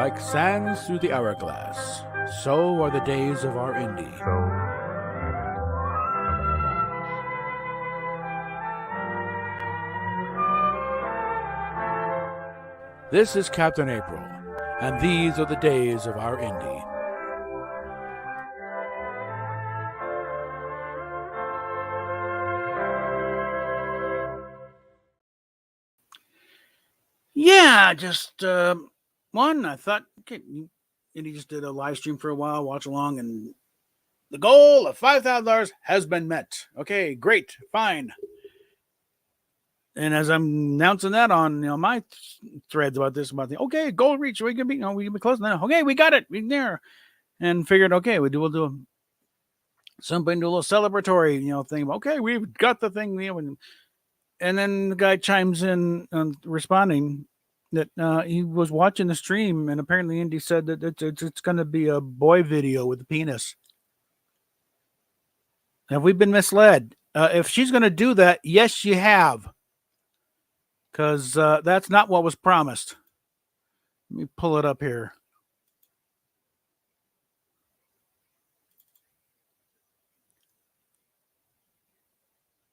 Like sands through the hourglass, so are the days of our Indy. This is Captain April, and these are the days of our Indy. Yeah, just one. I thought, okay, Indy just did a live stream for a while, watch along, and the goal of $5,000 has been met. Okay, great, fine. And as I'm announcing that on my threads about this, okay, goal reach, we can be close now. Okay, we got it, we there, and figured, okay, we'll do something, do a little celebratory, thing. Okay, we've got the thing, and then the guy chimes in responding that he was watching the stream, and apparently Indy said that it's going to be a boy video with a penis. Have we been misled? If she's going to do that, yes, you have. Because that's not what was promised. Let me pull it up here.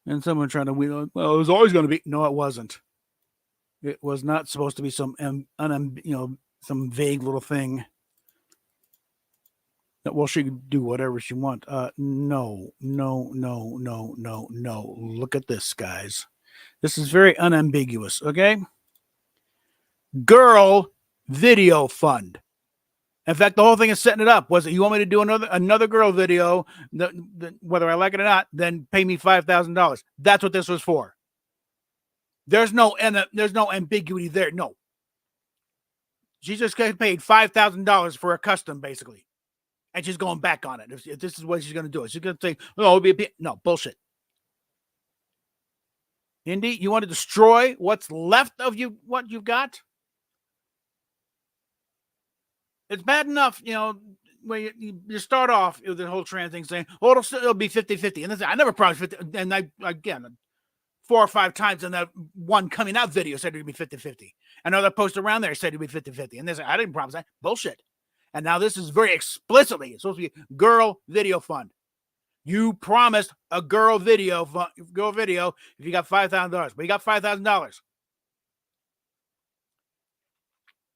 And someone trying to, well, it was always going to be. No, it wasn't. It was not supposed to be some, some vague little thing. That, well, she could do whatever she wants. No. Look at this, guys. This is very unambiguous, okay? Girl video fund. In fact, the whole thing is setting it up. Was it you want me to do another girl video, whether I like it or not, then pay me $5,000. That's what this was for. There's no ambiguity there. No. She just got paid $5,000 for a custom, basically. And she's going back on it. If this is what she's going to do. She's going to say, oh, it'll be no, bullshit. Indy, you want to destroy what's left of you, what you've got? It's bad enough, when you start off with the whole trans thing saying, oh, it'll be 50-50. And I never promised 50. And again, 4 or 5 times in that one coming out video said it would be 50-50. Another post around there said it would be 50-50. And they said, I didn't promise that. Bullshit. And now this is very explicitly, it's supposed to be girl video fund. You promised a girl video if you got $5,000. But you got $5,000.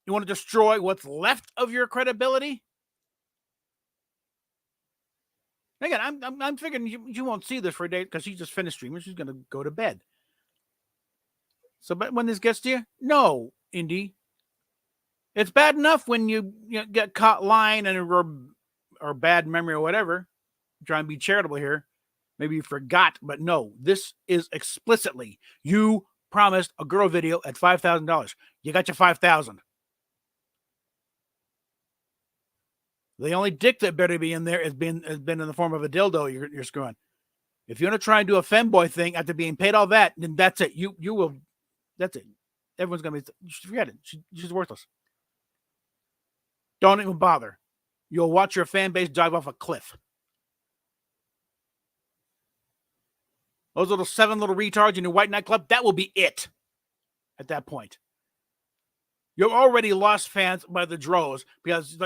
You want to destroy what's left of your credibility? Again, I'm figuring you won't see this for a day because she just finished streaming. She's going to go to bed. So, but when this gets to you, no, Indy. It's bad enough when you get caught lying or bad memory or whatever. I'm trying to be charitable here. Maybe you forgot, but no, this is explicitly you promised a girl video at $5,000. You got your $5,000. The only dick that better be in there has been in the form of a dildo you're screwing. If you're going to try and do a femboy thing after being paid all that, then that's it. You will. That's it. Everyone's going to be. Forget it. She's worthless. Don't even bother. You'll watch your fan base dive off a cliff. Those 7 little retards in your white nightclub, that will be it at that point. You've already lost fans by the droves because,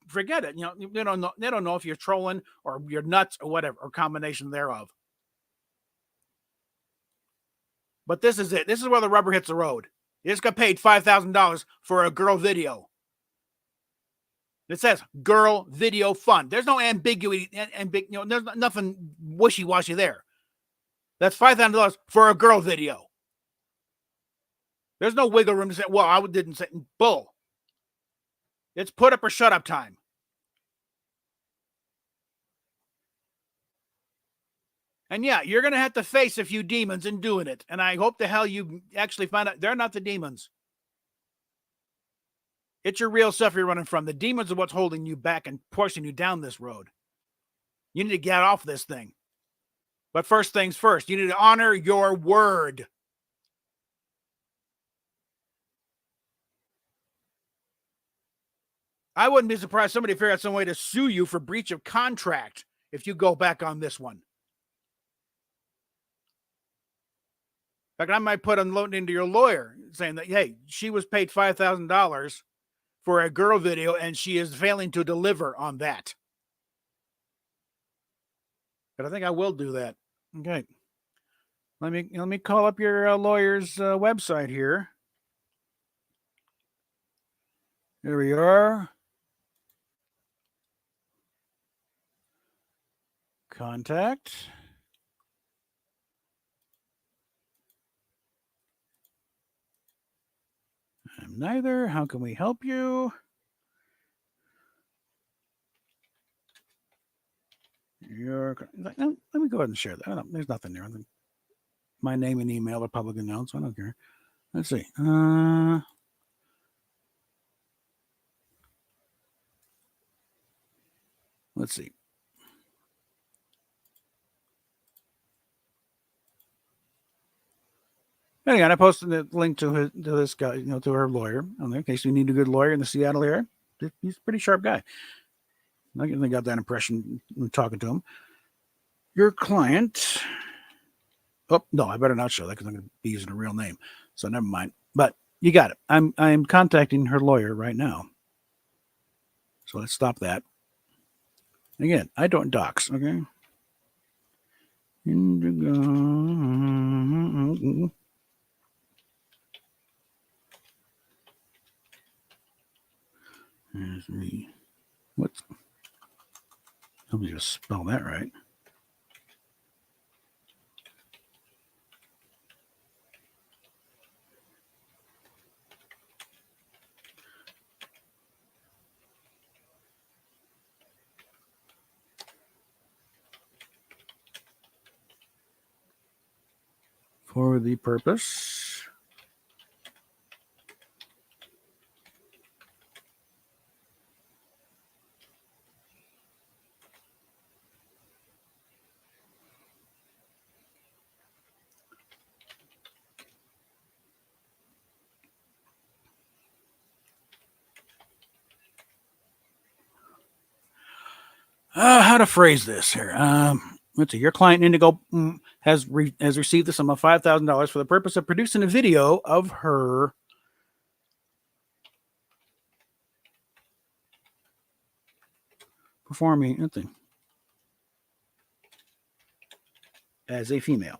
forget it. They don't know if you're trolling or you're nuts or whatever, or combination thereof. But this is it. This is where the rubber hits the road. You just got paid $5,000 for a girl video. It says girl video fund. There's no ambiguity and there's nothing wishy-washy there. That's $5,000 for a girl video. There's no wiggle room to say, well, I didn't say bull. It's put up or shut up time. And yeah, you're going to have to face a few demons in doing it. And I hope the hell you actually find out they're not the demons. It's your real self you're running from. The demons are what's holding you back and pushing you down this road. You need to get off this thing. But first things first, you need to honor your word. I wouldn't be surprised somebody figured out some way to sue you for breach of contract if you go back on this one. In fact, I might put a note into your lawyer saying that, hey, she was paid $5,000 for a girl video, and she is failing to deliver on that. But I think I will do that. Okay. Let me call up your lawyer's website here. Here we are. Contact. I'm neither. How can we help you? Let me go ahead and share that. There's nothing there. My name and email are public announced. I don't care. Let's see. Let's see. Anyway, I posted the link to this guy, to her lawyer. In case you need a good lawyer in the Seattle area, he's a pretty sharp guy. I got that impression when talking to him. Your client. Oh no, I better not show that because I'm going to be using a real name. So never mind. But you got it. I'm contacting her lawyer right now. So let's stop that. Again, I don't dox. Okay. Indigo. Here's me. What? Let me just spell that right. For the purpose. How to phrase this here? Let's see. Your client Indigo has received the sum of $5,000 for the purpose of producing a video of her performing as a female.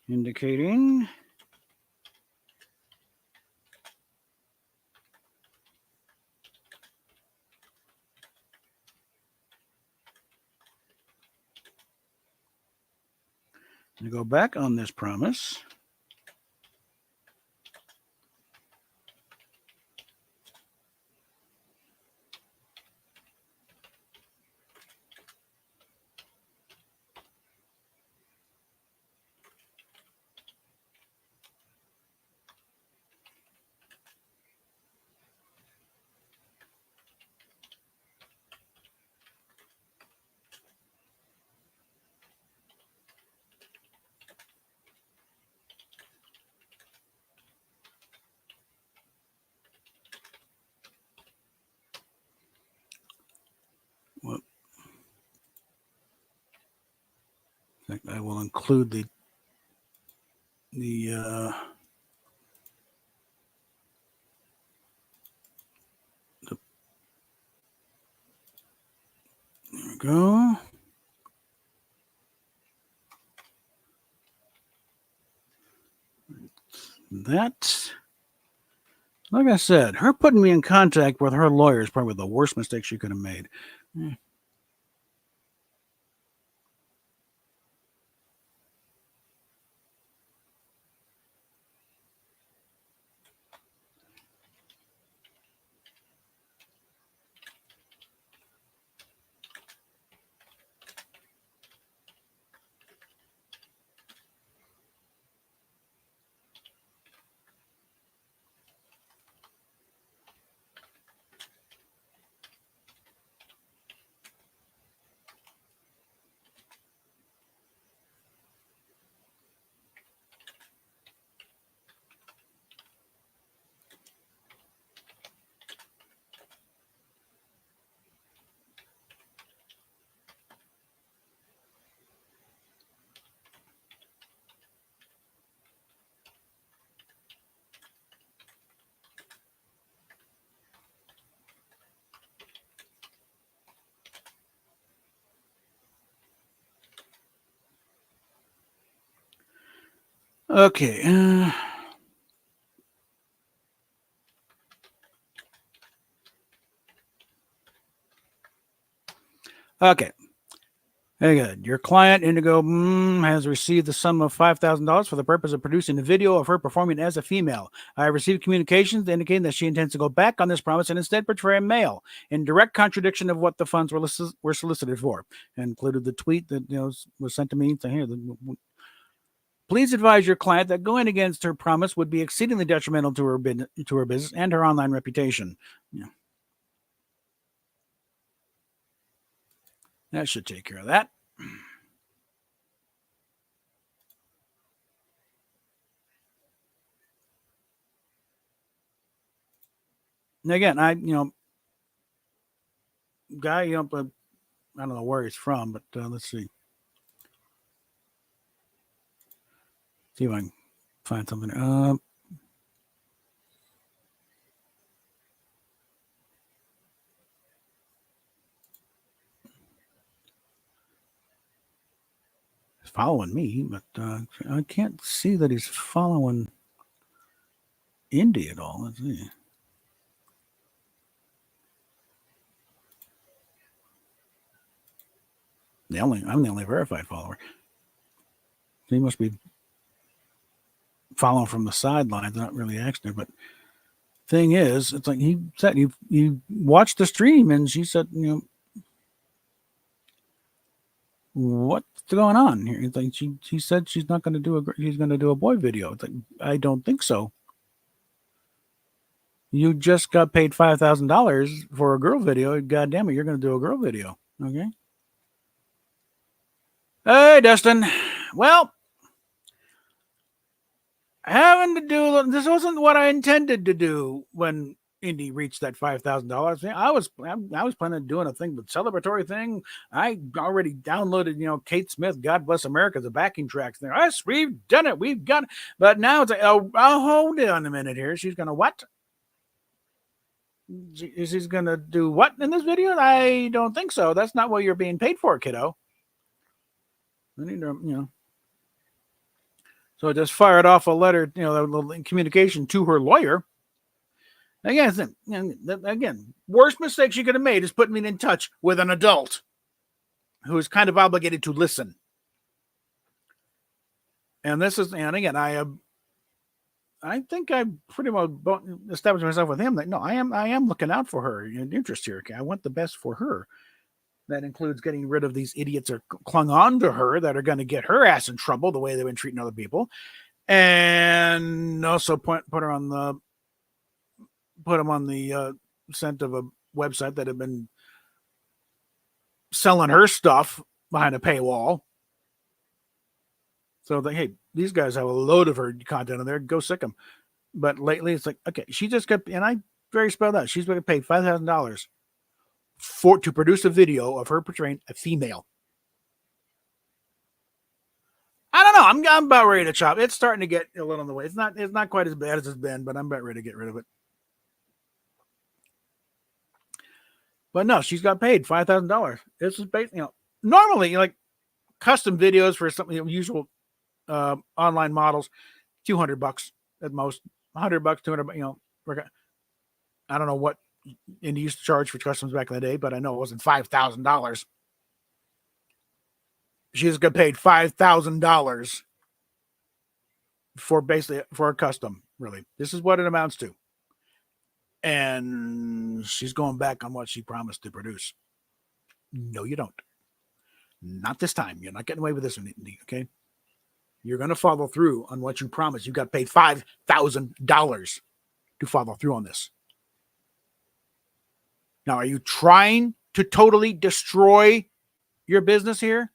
Indicating to go back on this promise. Well, in fact, I will include the there we go. That, like I said, her putting me in contact with her lawyer is probably the worst mistake she could have made. Okay. Okay. Very good. Your client, Indigo, has received the sum of $5,000 for the purpose of producing a video of her performing as a female. I have received communications indicating that she intends to go back on this promise and instead portray a male, in direct contradiction of what the funds were solicited for. And included the tweet that was sent to me saying, "Here, please advise your client that going against her promise would be exceedingly detrimental to her business and her online reputation." Yeah. That should take care of that. And again, guy, I don't know where he's from, but let's see. See if I can find something. He's following me, but I can't see that he's following Indy at all. Let's see. I'm the only verified follower. He must be following from the sidelines, not really actually. But thing is, it's like he said, you watched the stream, and she said, what's going on here? It's like she said she's not going to she's going to do a boy video. It's like, I don't think so. You just got paid $5,000 for a girl video. God damn it, you're going to do a girl video. Okay. Hey, Dustin. Well, having to do this wasn't what I intended to do when Indy reached that $5,000. I was planning on doing a thing, but celebratory thing. I already downloaded, Kate Smith, "God Bless America," the backing tracks there. Yes, we've done it. We've got it. But now it's like, oh, hold on a minute here. She's gonna what? She's gonna do what in this video? I don't think so. That's not what you're being paid for, kiddo. I need to, So I just fired off a letter, communication to her lawyer. Again, worst mistake she could have made is putting me in touch with an adult who is kind of obligated to listen. And again, I think I pretty well established myself with him that no, I am looking out for her interest here. Okay, I want the best for her. That includes getting rid of these idiots that clung on to her that are going to get her ass in trouble the way they've been treating other people, and also put them on the scent of a website that had been selling her stuff behind a paywall. So hey, these guys have a load of her content in there. Go sick them. But lately, it's like, okay, she just got, and I very spelled out. She's going to pay $5,000 to produce a video of her portraying a female. I don't know. I'm about ready to chop. It's starting to get a little in the way. It's not quite as bad as it's been, but I'm about ready to get rid of it. But no, she's got paid $5,000. This is basically, normally like custom videos for some usual online models, $200 at most, $100, $200. I don't know what Indy used to charge for customs back in the day, but I know it wasn't $5,000. She just got paid $5,000 for a custom. Really, this is what it amounts to. And she's going back on what she promised to produce. No, you don't. Not this time. You're not getting away with this one, Indy, okay? You're going to follow through on what you promised. You got paid $5,000 to follow through on this. Now, are you trying to totally destroy your business here?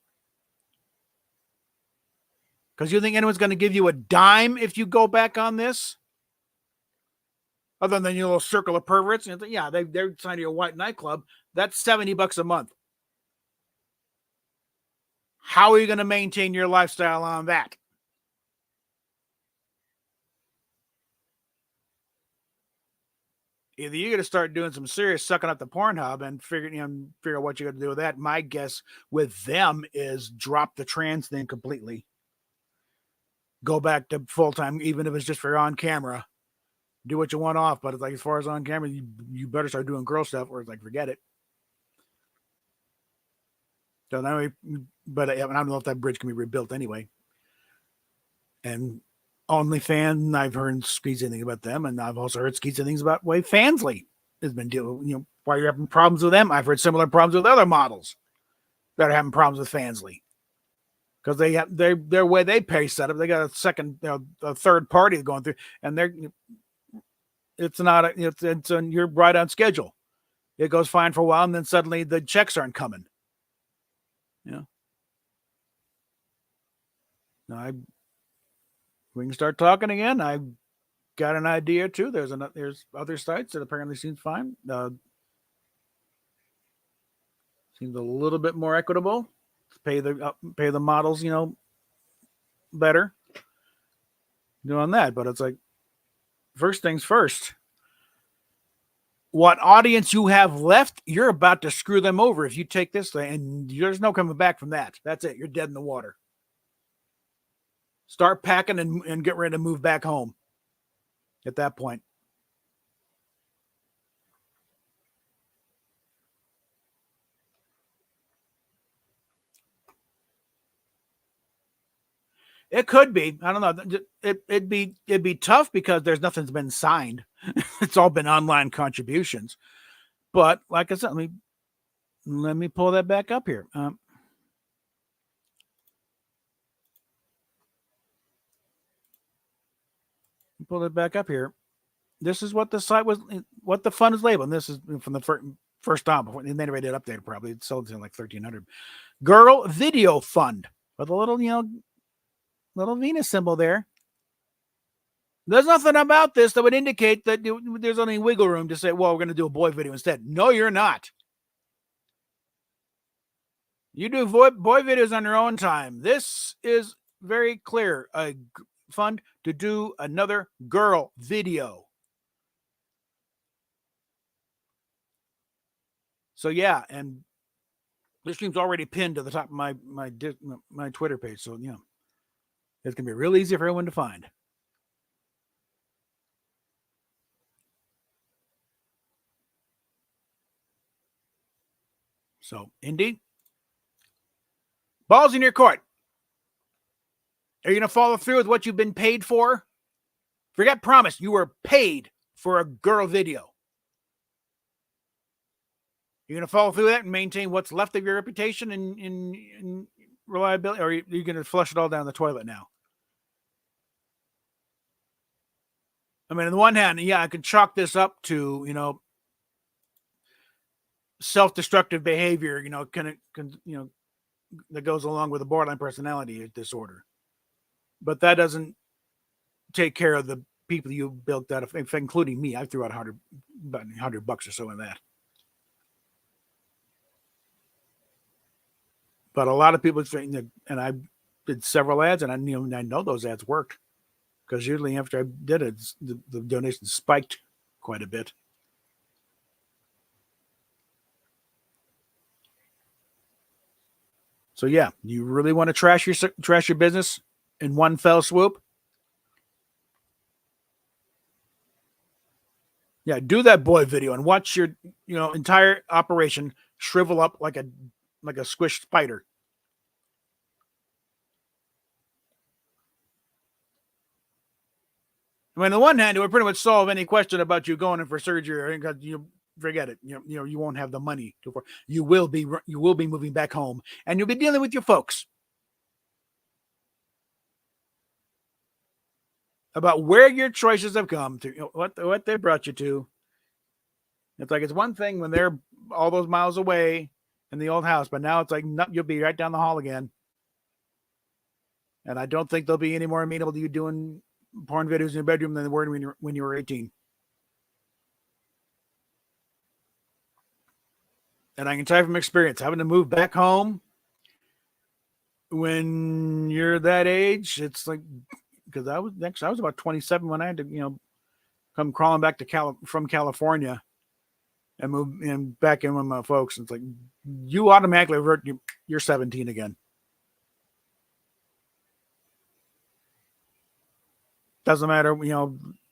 Because you think anyone's going to give you a dime if you go back on this? Other than your little circle of perverts. Yeah, they're signing a white nightclub. That's $70 a month. How are you going to maintain your lifestyle on that? Either you're going to start doing some serious sucking up the Pornhub and figure out what you're going to do with that. My guess with them is drop the trans thing completely. go back to full time, even if it's just for on camera. Do what you want off, but it's like as far as on camera, you better start doing girl stuff, or it's like forget it. So anyway, but I don't know if that bridge can be rebuilt anyway. And OnlyFans, I've heard skeezy things about them, and I've also heard skeezy things about way Fansly has been dealing. Why you're having problems with them? I've heard similar problems with other models that are having problems with Fansly because they have their way they pay set up. They got a third party going through, and it's not it's you're right on schedule. It goes fine for a while, and then suddenly the checks aren't coming. We can start talking again. I got an idea too. There's other sites that apparently seems fine. Seems a little bit more equitable. Pay the models, better. Doing that, but it's like first things first. What audience you have left, you're about to screw them over if you take this thing, and there's no coming back from that. That's it. You're dead in the water. Start packing and get ready to move back home at that point. It could be. I don't know. It'd be tough because there's nothing's been signed. It's all been online contributions. But like I said, let me pull that back up here. Pull it back up here. This is what the site was, what the fund is labeled. And this is from the first time before they never did update. Probably it sold to like 1,300. Girl Video Fund with a little, little Venus symbol there. There's nothing about this that would indicate that there's only wiggle room to say, well, we're going to do a boy video instead. No, you're not. You do boy videos on your own time. This is very clear. A fund to do another girl video. So yeah, and this stream's already pinned to the top of my Twitter page. So it's gonna be real easy for everyone to find. So Indy, balls in your court. Are you gonna follow through with what you've been paid for? Forget promise. You were paid for a girl video. You're going to follow through that and maintain what's left of your reputation and reliability, or are you going to flush it all down the toilet now? I mean, on the one hand, yeah, I can chalk this up to, self-destructive behavior, that goes along with a borderline personality disorder. But that doesn't take care of the people you built out of, including me. I threw out about $100 or so in that. But a lot of people say, and I did several ads, and I know those ads worked because usually after I did it, the donations spiked quite a bit. So yeah, you really want to trash your business in one fell swoop? Yeah, do that boy video and watch your entire operation shrivel up like a squished spider. I mean, on the one hand, it would pretty much solve any question about you going in for surgery, because you forget it. You won't have the money to afford. You will be moving back home, and you'll be dealing with your folks about where your choices have come to, what they brought you to. It's like it's one thing when they're all those miles away in the old house, but now it's like you'll be right down the hall again. And I don't think they'll be any more amenable to you doing porn videos in your bedroom than they were when you were 18. And I can tell you from experience, having to move back home when you're that age, it's like, because I was about 27 when I had to, come crawling back from California and move back in with my folks. It's like you automatically revert. You're 17 again. Doesn't matter,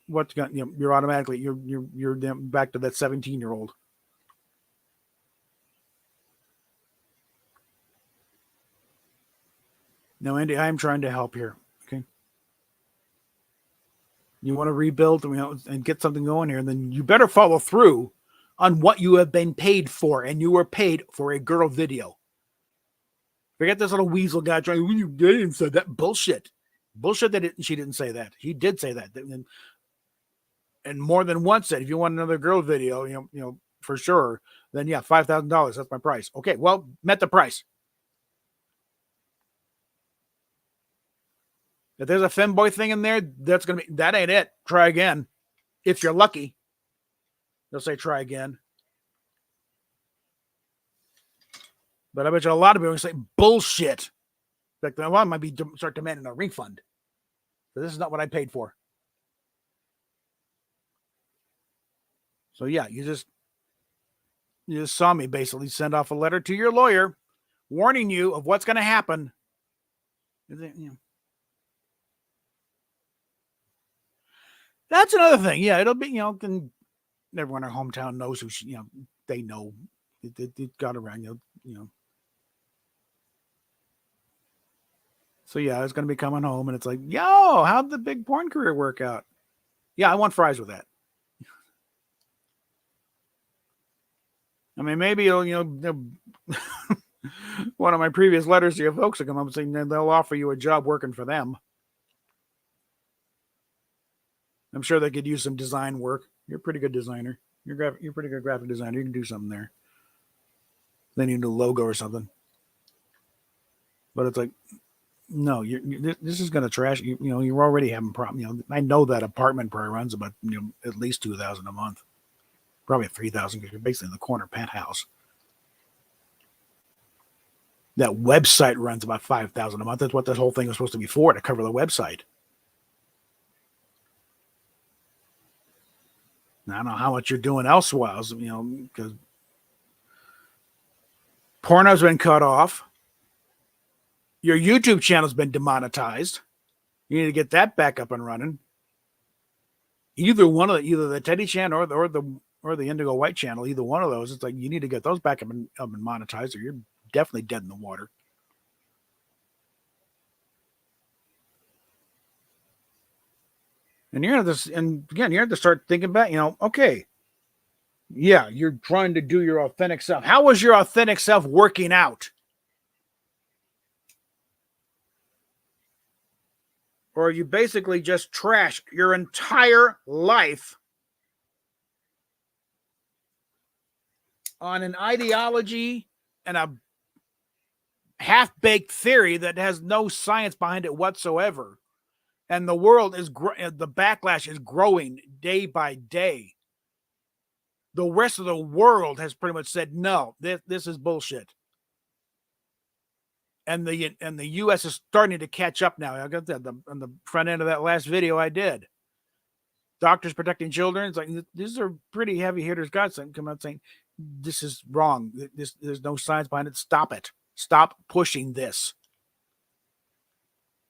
what's going, you're automatically you're back to that 17-year-old. No, Andy, I'm trying to help here. Okay. You want to rebuild, and get something going here, then you better follow through on what you have been paid for, and you were paid for a girl video. Forget this little weasel guy trying. You didn't say that bullshit. Bullshit that she didn't say that. He did say that, and more than once said, if you want another girl video, for sure, then yeah, $5,000. That's my price. Okay, well, met the price. If there's a femboy thing in there, that ain't it. Try again. If you're lucky, they'll say try again. But I bet you a lot of people are going to say bullshit. Like, a lot might start demanding a refund. So this is not what I paid for. So yeah, you just saw me basically send off a letter to your lawyer warning you of what's going to happen. That's another thing. Yeah, it'll be, everyone in our hometown knows who she, they know it got around, So yeah, I was going to be coming home and it's like, yo, how'd the big porn career work out? Yeah, I want fries with that. I mean, maybe one of my previous letters to your folks will come up and saying they'll offer you a job working for them. I'm sure they could use some design work. You're a pretty good designer. You're a pretty good graphic designer. You can do something there. They need a logo or something. But it's like, no, this is going to trash. You're already having problems. I know that apartment probably runs about at least $2,000 a month, probably $3,000 because you're basically in the corner penthouse. That website runs about $5,000 a month. That's what this whole thing was supposed to be for, to cover the website. Now, I don't know how much you're doing elsewhere, because porno's been cut off. Your YouTube channel's been demonetized. You need to get that back up and running. Either the Teddy channel or the Indigo White channel, either one of those, it's like you need to get those back up and monetized, or you're definitely dead in the water. And you're going to start thinking back, okay, yeah, you're trying to do your authentic self. How was your authentic self working out? Or you basically just trashed your entire life on an ideology and a half-baked theory that has no science behind it whatsoever. And the backlash is growing day by day. The rest of the world has pretty much said, no, this is bullshit. And the U.S. is starting to catch up now. I got that on the front end of that last video I did. Doctors Protecting Children. It's like, these are pretty heavy hitters. Guys come out saying, this is wrong. There's no science behind it. Stop it. Stop pushing this.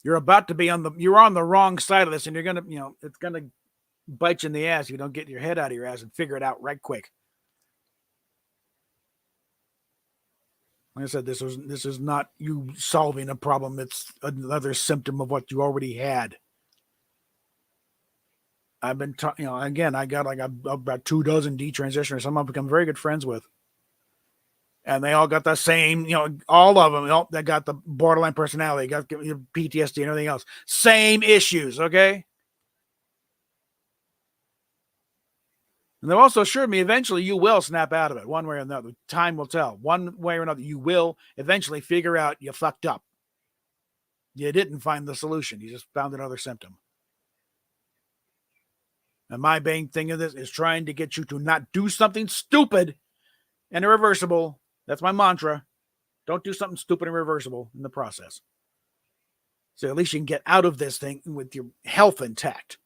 You're about to be you're on the wrong side of this, and you're going to, it's going to bite you in the ass if you don't get your head out of your ass and figure it out right quick. Like I said, this is not you solving a problem. It's another symptom of what you already had. I've been talking, again, I got like about 24 detransitioners. Some I've become very good friends with. And they all got the same, all of them, they got the borderline personality, got PTSD and everything else. Same issues, okay? And they've also assured me eventually you will snap out of it one way or another. Time will tell. One way or another, you will eventually figure out you fucked up. You didn't find the solution. You just found another symptom. And my main thing of this is trying to get you to not do something stupid and irreversible. That's my mantra. Don't do something stupid and irreversible in the process. So at least you can get out of this thing with your health intact.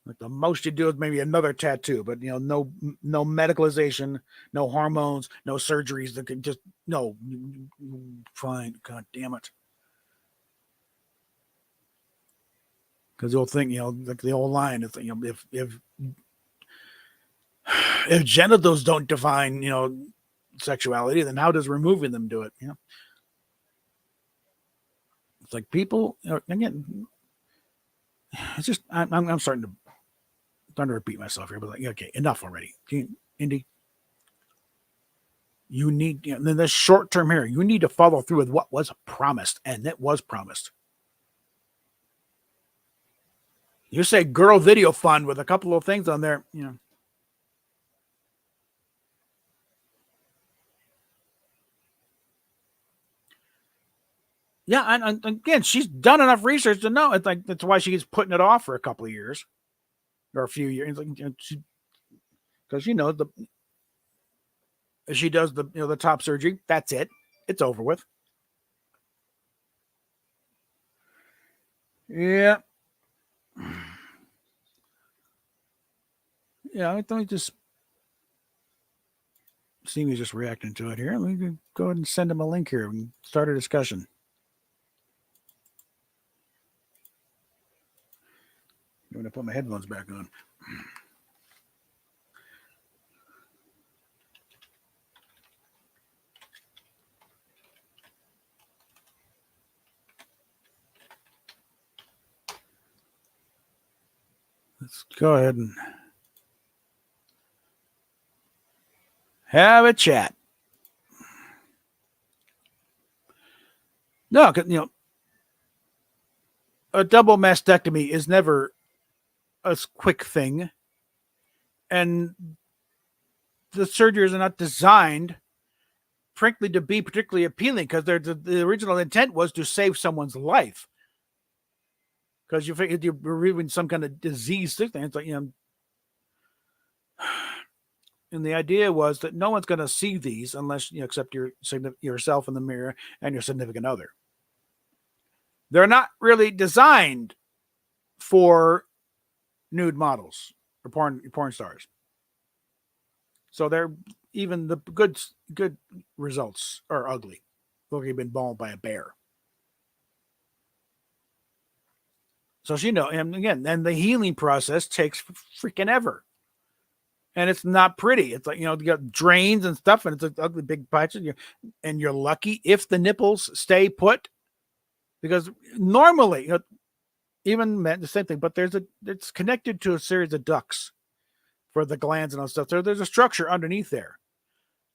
Like the most you do is maybe another tattoo, but no medicalization, no hormones, no surgeries that can just fine. God damn it. Because the old thing, like the old line is, if genitals don't define, sexuality, then how does removing them do it? It's like people, again, it's just, I'm starting to repeat myself here, but like, okay, enough already. Indy, you need, in this short term here, you need to follow through with what was promised, and it was promised. You say girl video fund with a couple of things on there, Yeah, and again, she's done enough research to know. It's like that's why she's putting it off for a couple of years or a few years. Like, because she does the top surgery. That's it. It's over with. Yeah. Yeah, let me just see me just reacting to it here. Let me go ahead and send him a link here and start a discussion. I'm going to put my headphones back on. Let's go ahead and have a chat. No, a double mastectomy is never a quick thing, and the surgeries are not designed, frankly, to be particularly appealing because the original intent was to save someone's life. Because you're removing some kind of disease thing. It's like, and the idea was that no one's going to see these unless except yourself in the mirror and your significant other. They're not really designed for nude models or porn stars. So they're even the good results are ugly. Look, you've been mauled by a bear. So and again, then the healing process takes freaking ever. And it's not pretty. It's like, you got drains and stuff, and it's an ugly big patch. And you're lucky if the nipples stay put, because normally, even men, the same thing, but it's connected to a series of ducts for the glands and all stuff. So there's a structure underneath there.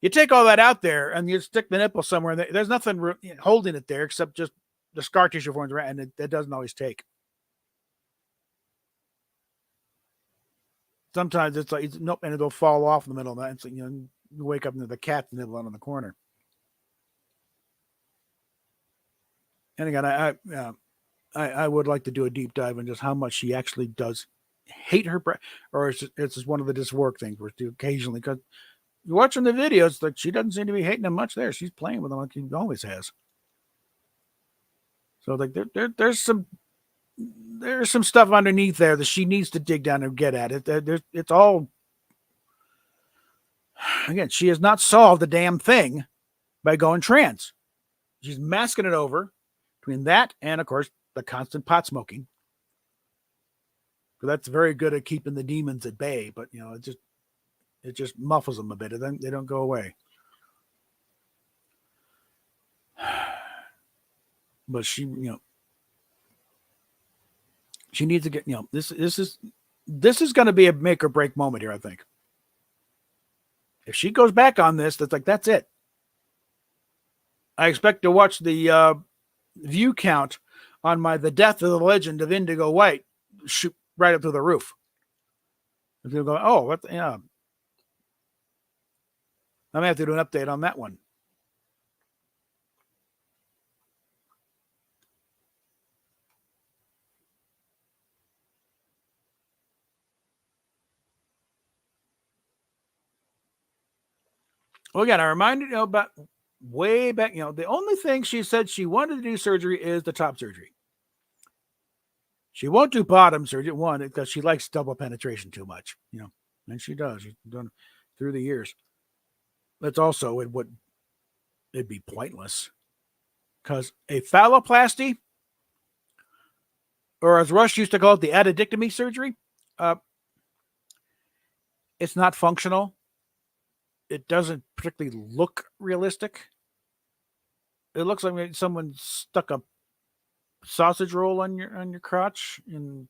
You take all that out there and you stick the nipple somewhere, and there's nothing holding it there except just the scar tissue forms around, and it doesn't always take. Sometimes it's like, nope, and it'll fall off in the middle of that. It's like, you wake up into the cat's nibble out on the corner. And again, I would like to do a deep dive on just how much she actually does hate her, or it's just one of the just work things where she occasionally, because you're watching the videos, like she doesn't seem to be hating them much there. She's playing with them like she always has. So like there's some stuff underneath there that she needs to dig down and get at it. It's all, again, she has not solved the damn thing by going trans. She's masking it over between that and, of course, the constant pot smoking. So that's very good at keeping the demons at bay, but it just muffles them a bit, and then they don't go away. But she needs to get, this is going to be a make or break moment here, I think. If she goes back on this, that's it. I expect to watch the view count on the death of the legend of Indigo White shoot right up to the roof. If you go, oh, what? Yeah, I'm gonna have to do an update on that one. Well, again, I reminded you about way back. The only thing she said she wanted to do surgery is the top surgery. She won't do bottom surgery, one, because she likes double penetration too much, and she does. She's done through the years. That's also it'd be pointless, because a phalloplasty or as Rush used to call it, the addictomy surgery. Uh, it's not functional. It doesn't particularly look realistic. It looks like someone stuck a sausage roll on your crotch, and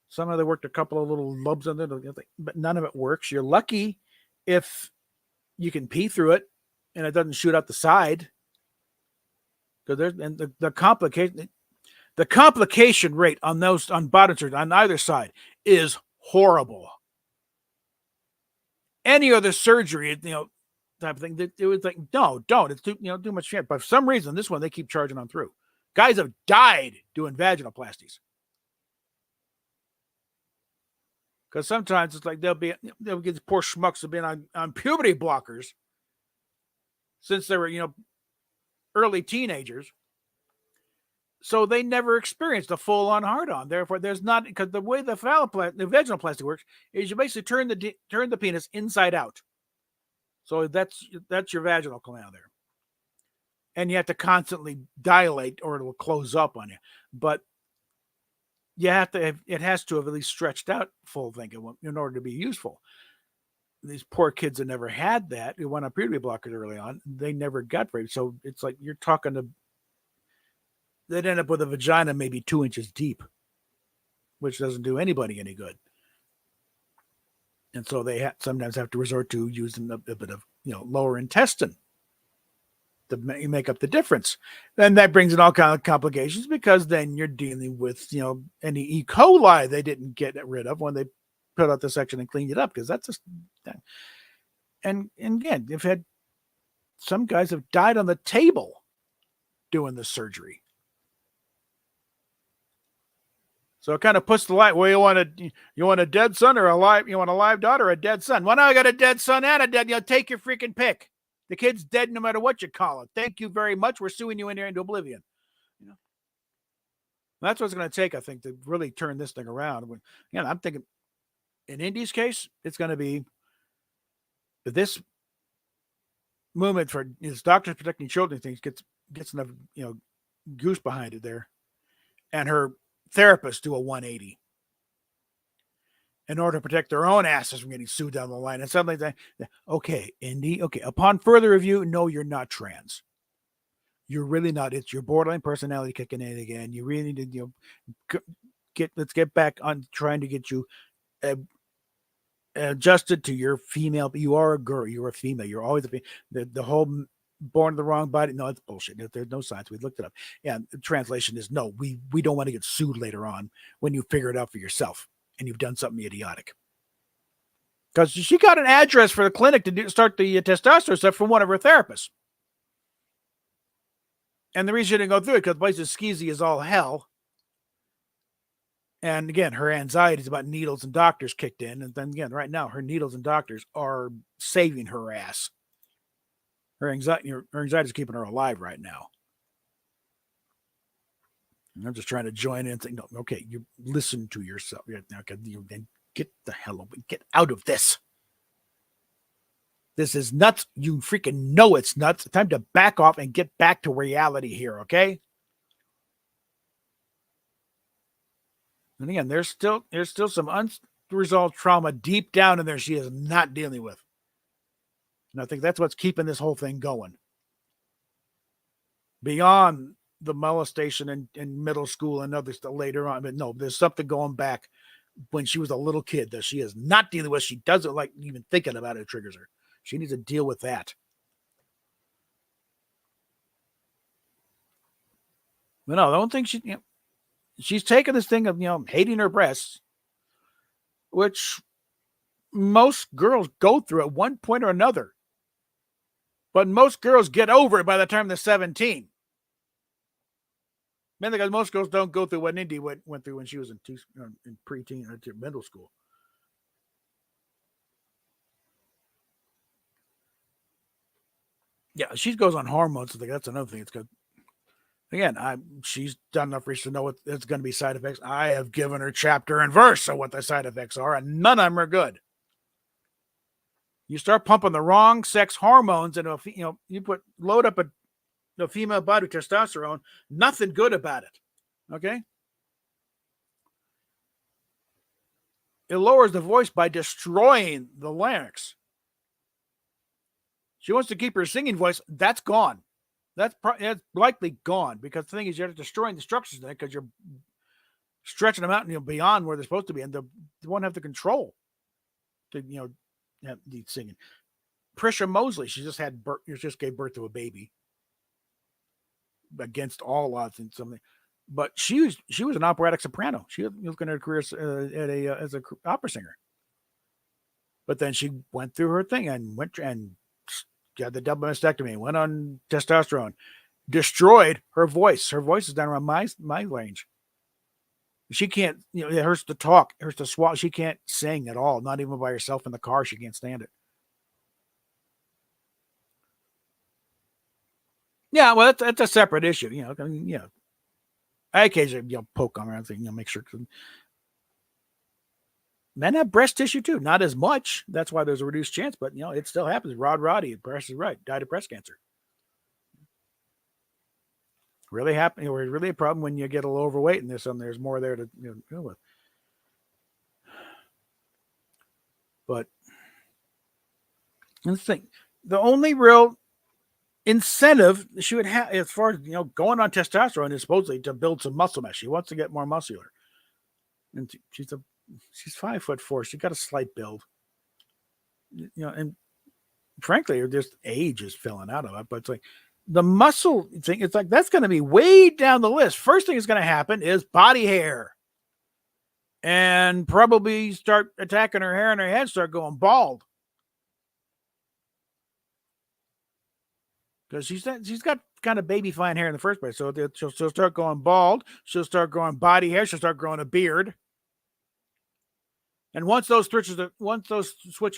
somehow they worked a couple of little lobes on it, but none of it works. You're lucky if you can pee through it and it doesn't shoot out the side. Because there's and the complication rate on bottom surgery on either side is horrible. Any other surgery, type of thing, it was like, no, don't. It's too much shit. But for some reason, this one they keep charging on through. Guys have died doing vaginoplasties. Because sometimes it's like they'll get poor schmucks have been on puberty blockers since they were, early teenagers. So they never experienced a full-on hard-on. Therefore, there's not, because the way the vaginoplasty works is you basically turn the penis inside out. So that's your vaginal canal there. And you have to constantly dilate or it will close up on you. But it has to have at least stretched out full thing in order to be useful. These poor kids that never had that, who went on puberty blockers early on, they never got raped. So it's like you're talking to, they'd end up with a vagina maybe 2 inches deep, which doesn't do anybody any good. And so they sometimes have to resort to using a bit of, lower intestine to make up the difference. And that brings in all kinds of complications, because then you're dealing with, any E. coli they didn't get rid of when they put out the section and cleaned it up, because that's and again, they've had some guys have died on the table doing the surgery. So it kind of puts the light. Well, you want a dead son or you want a live daughter or a dead son? Well, now I got a dead son and a dead. Take your freaking pick. The kid's dead no matter what you call it. Thank you very much. We're suing you in here into oblivion. That's what it's going to take, I think, to really turn this thing around. I'm thinking in Indy's case, it's going to be this movement for his Doctors Protecting Children things gets enough, goose behind it there, and her therapist do a 180 in order to protect their own asses from getting sued down the line. And something like that. Okay, Indy. Okay, upon further review, no, you're not trans. You're really not. It's your borderline personality kicking in again. You really need to, let's get back on trying to get you adjusted to your female. You are a girl. You're a female. You're always the whole born in the wrong body. No, it's bullshit. There's no science. We looked it up. Yeah, the translation is no. We don't want to get sued later on when you figure it out for yourself and you've done something idiotic. Because she got an address for the clinic to start the testosterone stuff from one of her therapists. And the reason she didn't go through it because the place is skeezy as all hell. And again, her anxieties about needles and doctors kicked in. And then again, right now, her needles and doctors are saving her ass. Her anxiety is keeping her alive right now. And I'm just trying to join in and think, no, okay, you listen to yourself. Okay, then get the hell away. Get out of this. This is nuts. You freaking know it's nuts. It's time to back off and get back to reality here, okay? And again, there's still some unresolved trauma deep down in there she is not dealing with. And I think that's what's keeping this whole thing going. Beyond the molestation in middle school and others later on. But no, there's something going back when she was a little kid that she is not dealing with. She doesn't like even thinking about it. It triggers her. She needs to deal with that. But no, I don't think she's taken this thing of, hating her breasts, which most girls go through at one point or another. But most girls get over it by the time they're 17. Man, because most girls don't go through what Indy went through when she was in preteen or middle school. Yeah, she goes on hormones. That's another thing. It's good. Again, she's done enough research to know what it's going to be side effects. I have given her chapter and verse of what the side effects are, and none of them are good. You start pumping the wrong sex hormones, and you load up a female body with testosterone. Nothing good about it. Okay. It lowers the voice by destroying the larynx. She wants to keep her singing voice. That's gone. That's likely gone, because the thing is, you're destroying the structures there because you're stretching them out and beyond where they're supposed to be, and they won't have the control to have the singing. Prisha Mosley, she just gave birth to a baby against all odds and something, but she was an operatic soprano. She was looking at her career as an opera singer, but then she went through her thing and got the double mastectomy, went on testosterone, destroyed her voice. Her voice is down around my range. She can't, it hurts to talk, it hurts to swallow. She can't sing at all, not even by herself in the car. She can't stand it. Yeah, well, that's a separate issue. I mean, I occasionally poke on her and think, make sure. Men have breast tissue too, not as much. That's why there's a reduced chance, but it still happens. Roddy, breast is right, died of breast cancer. Really happen, or really a problem when you get a little overweight and there's more there to deal with. But the thing, the only real incentive she would have as far as going on testosterone is supposedly to build some muscle mass. She wants to get more muscular, and she's 5'4". She got a slight build, and frankly, just age is filling out of it. But it's like the muscle thing. It's like that's going to be way down the list. First thing that's going to happen is body hair, and probably start attacking her hair and her head, start going bald. Because she's got kind of baby fine hair in the first place. So she'll start going bald. She'll start growing body hair. She'll start growing a beard. And once those switches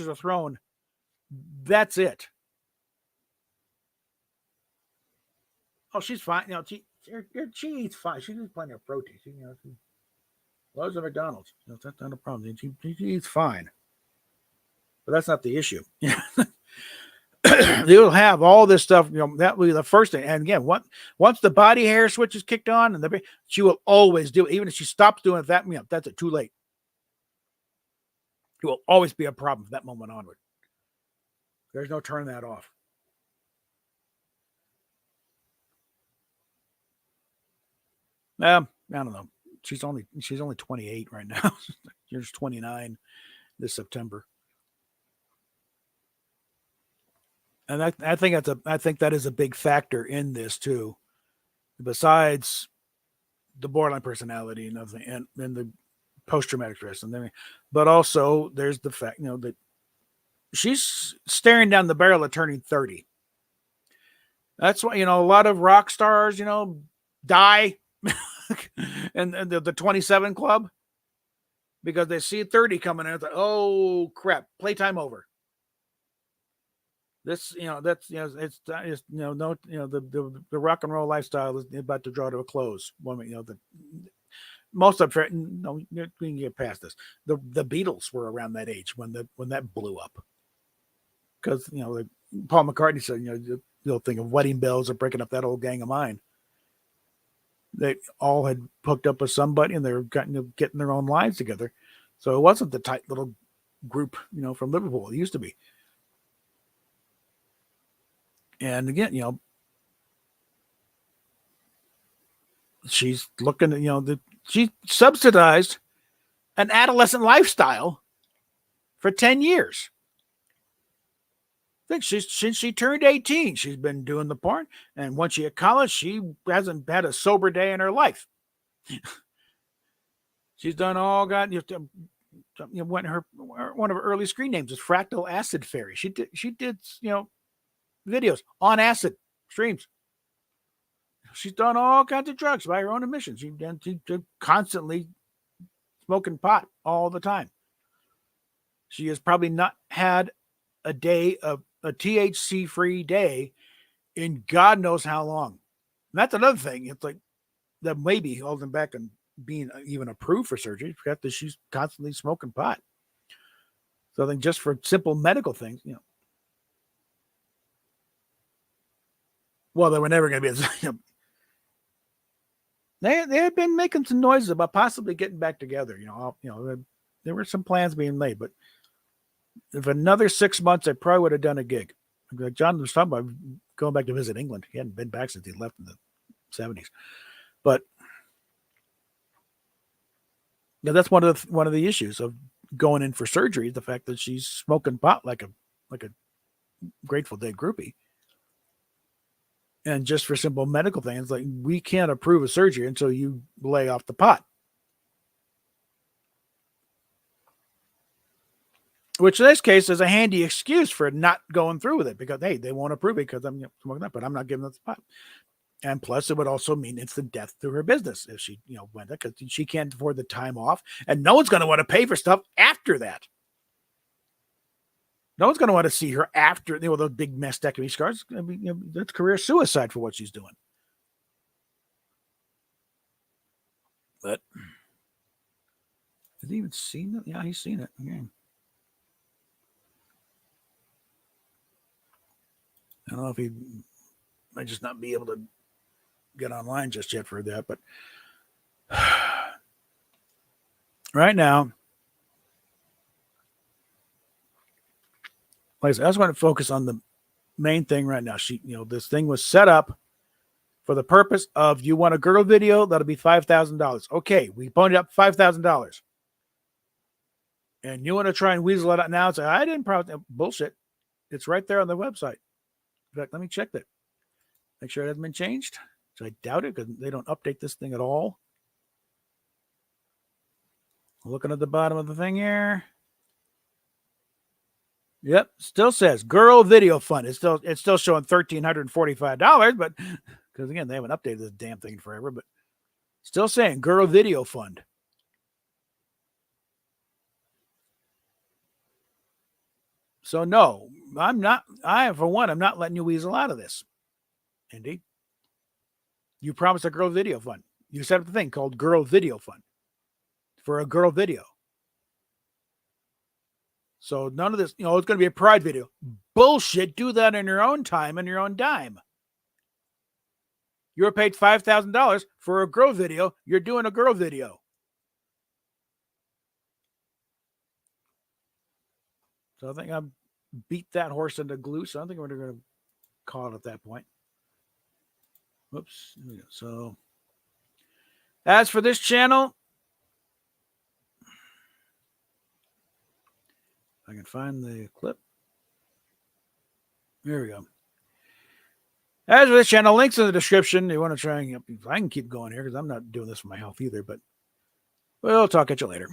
are thrown, that's it. Oh, she's fine. She eats fine. She eats plenty of protein. She loves the McDonald's. That's not a problem. She eats fine. But that's not the issue. You'll have all this stuff. That will be the first thing. And again, once the body hair switch is kicked on, and she will always do it. Even if she stops doing it, that's it. Too late. It will always be a problem from that moment onward. There's no turning that off. I don't know. She's only 28 right now. She's 29 this September. And I think that is a big factor in this too. Besides the borderline personality and everything, and the post-traumatic stress, and everything, but also there's the fact, that she's staring down the barrel of turning 30. That's why a lot of rock stars, die, and the 27 club, because they see 30 coming in. It's like, oh crap, playtime over. This, it's no, the rock and roll lifestyle is about to draw to a close. Most of it, we can get past this. The Beatles were around that age when that blew up, because Paul McCartney said, you'll think of Wedding Bells or Breaking Up That Old Gang of Mine. They all had hooked up with somebody, and they were getting their own lives together. So it wasn't the tight little group, from Liverpool. It used to be. And again, she's looking at, she subsidized an adolescent lifestyle for 10 years. I think since she turned 18, she's been doing the porn. And once she hit college, she hasn't had a sober day in her life. She's done all one of her early screen names is Fractal Acid Fairy. She did videos on acid streams. She's done all kinds of drugs by her own admission. She's constantly smoking pot all the time. She has probably not had a THC-free day in God knows how long. And that's another thing. It's like that may be holding back on being even approved for surgery, because she's constantly smoking pot. So I think just for simple medical things, well, they were never going to be. They had been making some noises about possibly getting back together. there were some plans being made, but if another 6 months, I probably would have done a gig. Like John was talking about going back to visit England. He hadn't been back since he left in the 70s. But yeah, that's one of the issues of going in for surgery, the fact that she's smoking pot like a Grateful Dead groupie. And just for simple medical things, like we can't approve a surgery until you lay off the pot. Which in this case is a handy excuse for not going through with it because, hey, they won't approve it because I'm smoking that, but I'm not giving them the pot. And plus, it would also mean instant death to her business if she, went there because she can't afford the time off, and no one's going to want to pay for stuff after that. No one's going to want to see her after those big mastectomy scars. I mean, that's career suicide for what she's doing. But has he even seen it? Yeah, he's seen it. Okay. I don't know if he might just not be able to get online just yet for that, but right now, like I said, I just want to focus on the main thing right now. This thing was set up for the purpose of you want a girl video, that'll be $5,000. Okay, we ponied up $5,000. And you want to try and weasel it out now and say, I didn't probably bullshit. It's right there on the website. In fact, let me check that. Make sure it hasn't been changed. So I doubt it because they don't update this thing at all. Looking at the bottom of the thing here. Yep, still says girl video fund. It's still showing $1,345, but because again, they haven't updated this damn thing forever, but still saying girl video fund. So no, I'm not letting you weasel out of this. Indy. You promised a girl video fund. You set up the thing called girl video fund for a girl video. So none of this, it's going to be a pride video. Bullshit. Do that in your own time and your own dime. You were paid $5,000 for a girl video. You're doing a girl video. So I think I beat that horse into glue. So I think we're going to call it at that point. Whoops. So as for this channel, I can find the clip. There we go. As for this channel, links in the description. You want to try and I can keep going here because I'm not doing this for my health either, but we'll talk at you later.